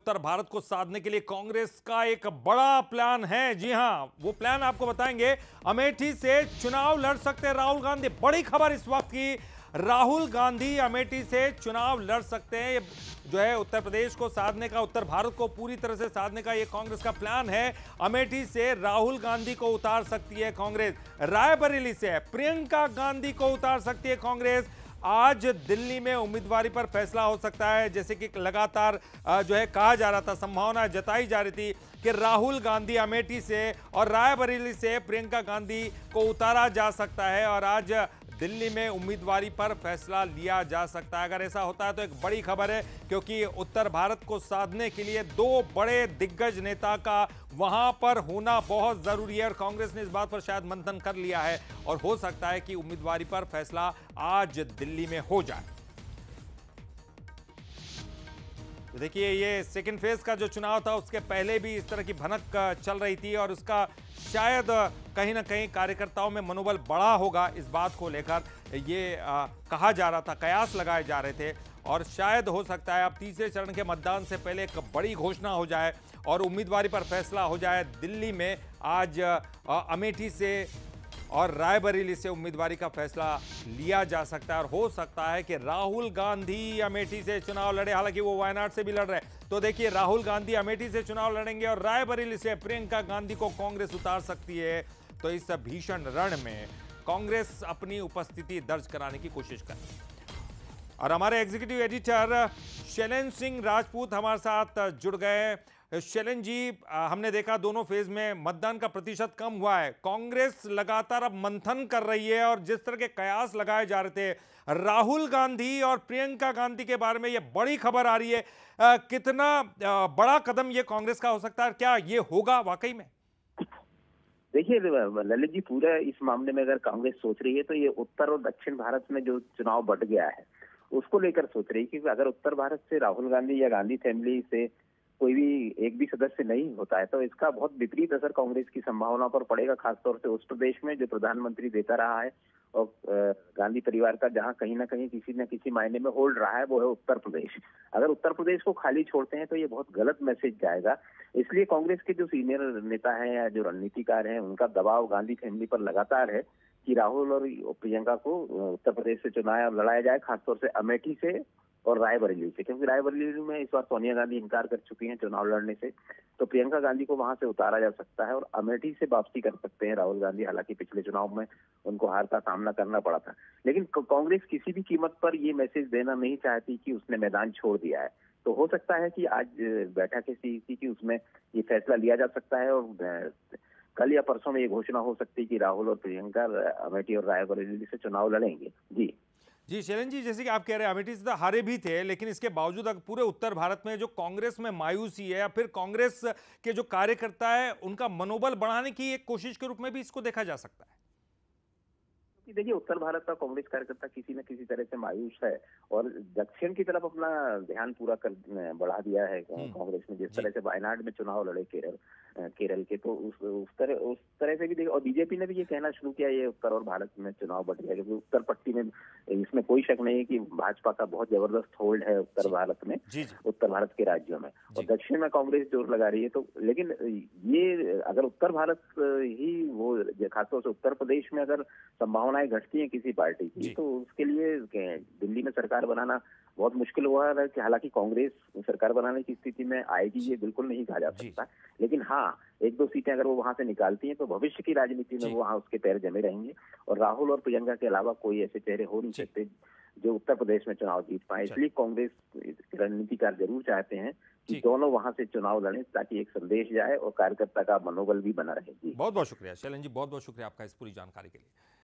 उत्तर भारत को साधने के लिए कांग्रेस का एक बड़ा प्लान है। जी हां, वो प्लान आपको बताएंगे। अमेठी से चुनाव लड़ सकते हैं राहुल गांधी। बड़ी खबर इस वक्त की, राहुल गांधी अमेठी से चुनाव लड़ सकते हैं। ये जो है उत्तर प्रदेश को साधने का, उत्तर भारत को पूरी तरह से साधने का ये कांग्रेस का प्लान है। अमेठी से राहुल गांधी को उतार सकती है कांग्रेस। रायबरेली से प्रियंका गांधी को उतार सकती है कांग्रेस। आज दिल्ली में उम्मीदवारी पर फैसला हो सकता है। जैसे कि लगातार जो है कहा जा रहा था, संभावना जताई जा रही थी कि राहुल गांधी अमेठी से और रायबरेली से प्रियंका गांधी को उतारा जा सकता है और आज दिल्ली में उम्मीदवारी पर फैसला लिया जा सकता है। अगर ऐसा होता है तो एक बड़ी खबर है, क्योंकि उत्तर भारत को साधने के लिए दो बड़े दिग्गज नेता का वहां पर होना बहुत जरूरी है और कांग्रेस ने इस बात पर शायद मंथन कर लिया है और हो सकता है कि उम्मीदवारी पर फैसला आज दिल्ली में हो जाए। तो देखिए, ये सेकंड फेज का जो चुनाव था उसके पहले भी इस तरह की भनक चल रही थी और उसका शायद कहीं ना कहीं कार्यकर्ताओं में मनोबल बढ़ा होगा। इस बात को लेकर ये कहा जा रहा था, कयास लगाए जा रहे थे और शायद हो सकता है अब तीसरे चरण के मतदान से पहले एक बड़ी घोषणा हो जाए और उम्मीदवारी पर फैसला हो जाए। दिल्ली में आज अमेठी से और रायबरेली से उम्मीदवारी का फैसला लिया जा सकता है और हो सकता है कि राहुल गांधी अमेठी से चुनाव लड़े। हालांकि वो वायनाड से भी लड़ रहे हैं। तो देखिए, राहुल गांधी अमेठी से चुनाव लड़ेंगे और रायबरेली से प्रियंका गांधी को कांग्रेस उतार सकती है। तो इस भीषण रण में कांग्रेस अपनी उपस्थिति दर्ज कराने की कोशिश कर रही है। और हमारे एग्जीक्यूटिव एडिटर शैलेंद्र सिंह राजपूत हमारे साथ जुड़ गए। शैलेंद्र जी, हमने देखा दोनों फेज में मतदान का प्रतिशत कम हुआ है। कांग्रेस लगातार अब मंथन कर रही है और जिस तरह के कयास लगाए जा रहे थे राहुल गांधी और प्रियंका गांधी के बारे में, ये बड़ी खबर आ रही है। कितना बड़ा कदम ये कांग्रेस का हो सकता है? क्या ये होगा वाकई में? देखिए ललित जी, पूरा इस मामले में अगर कांग्रेस सोच रही है तो ये उत्तर और दक्षिण भारत में जो चुनाव बढ़ गया है उसको लेकर सोच रही है। क्योंकि अगर उत्तर भारत से राहुल गांधी या गांधी फैमिली से कोई भी एक भी सदस्य नहीं होता है तो इसका बहुत विपरीत असर कांग्रेस की संभावना पर पड़ेगा। खासतौर से उस प्रदेश में जो प्रधानमंत्री देता रहा है और गांधी परिवार का जहां कहीं ना कहीं किसी न किसी मायने में होल्ड रहा है, वो है उत्तर प्रदेश। अगर उत्तर प्रदेश को खाली छोड़ते हैं तो ये बहुत गलत मैसेज जाएगा। इसलिए कांग्रेस के जो सीनियर नेता हैं या जो रणनीतिकार हैं, उनका दबाव गांधी फैमिली पर लगातार है कि राहुल और प्रियंका को उत्तर प्रदेश से चुनाव लड़ाया जाए, खासतौर से अमेठी से और रायबरेली से। क्योंकि रायबरेली में इस बार सोनिया गांधी इनकार कर चुकी हैं चुनाव लड़ने से, तो प्रियंका गांधी को वहां से उतारा जा सकता है और अमेठी से वापसी कर सकते हैं राहुल गांधी। हालांकि पिछले चुनाव में उनको हार का सामना करना पड़ा था, लेकिन कांग्रेस किसी भी कीमत पर ये मैसेज देना नहीं चाहती कि उसने मैदान छोड़ दिया है। तो हो सकता है कि आज बैठक है सीईसी की, उसमें ये फैसला लिया जा सकता है और कल या परसों में ये घोषणा हो सकती है कि राहुल और प्रियंका अमेठी और रायबरेली से चुनाव लड़ेंगे। जी शैलेंद्र जी, जैसे कि आप कह रहे हैं अमेठी से तो हारे भी थे, लेकिन इसके बावजूद अगर पूरे उत्तर भारत में जो कांग्रेस में मायूसी है या फिर कांग्रेस के जो कार्यकर्ता है उनका मनोबल बढ़ाने की एक कोशिश के रूप में भी इसको देखा जा सकता है। देखिए, उत्तर भारत का कांग्रेस कार्यकर्ता किसी न किसी तरह से मायूस है और दक्षिण की तरफ अपना ध्यान पूरा कर बढ़ा दिया है कांग्रेस ने। जिस तरह से वायनाड में चुनाव लड़े केरल के, तो उस तरह से भी देखिए। और बीजेपी ने भी ये कहना शुरू किया ये उत्तर और भारत में चुनाव बढ़ गया, क्योंकि उत्तर पट्टी में इसमें कोई शक नहीं है कि भाजपा का बहुत जबरदस्त होल्ड है उत्तर भारत में, उत्तर भारत के राज्यों में। और दक्षिण में कांग्रेस जोर लगा रही है। तो लेकिन ये अगर उत्तर भारत ही वो, खासतौर से उत्तर प्रदेश में अगर संभावनाएं घटती हैं किसी पार्टी की, तो उसके लिए दिल्ली में सरकार बनाना बहुत मुश्किल हुआ है। कि हालांकि कांग्रेस सरकार बनाने की स्थिति में आएगी ये बिल्कुल नहीं कहा जा सकता, लेकिन हाँ, एक दो सीटें अगर वो वहां से निकालती हैं तो भविष्य की राजनीति में वो वहां उसके पैर जमे रहेंगे। और राहुल और प्रियंका के अलावा कोई ऐसे चेहरे हो नहीं सकते जो उत्तर प्रदेश में चुनाव जीत पाए। इसलिए कांग्रेस रणनीतिकार जरूर चाहते हैं कि दोनों वहां से चुनाव लड़ें, ताकि एक संदेश जाए और कार्यकर्ता का मनोबल भी बना रहे। जी, बहुत बहुत शुक्रिया शैलेंद्र जी, बहुत बहुत शुक्रिया आपका इस पूरी जानकारी के लिए।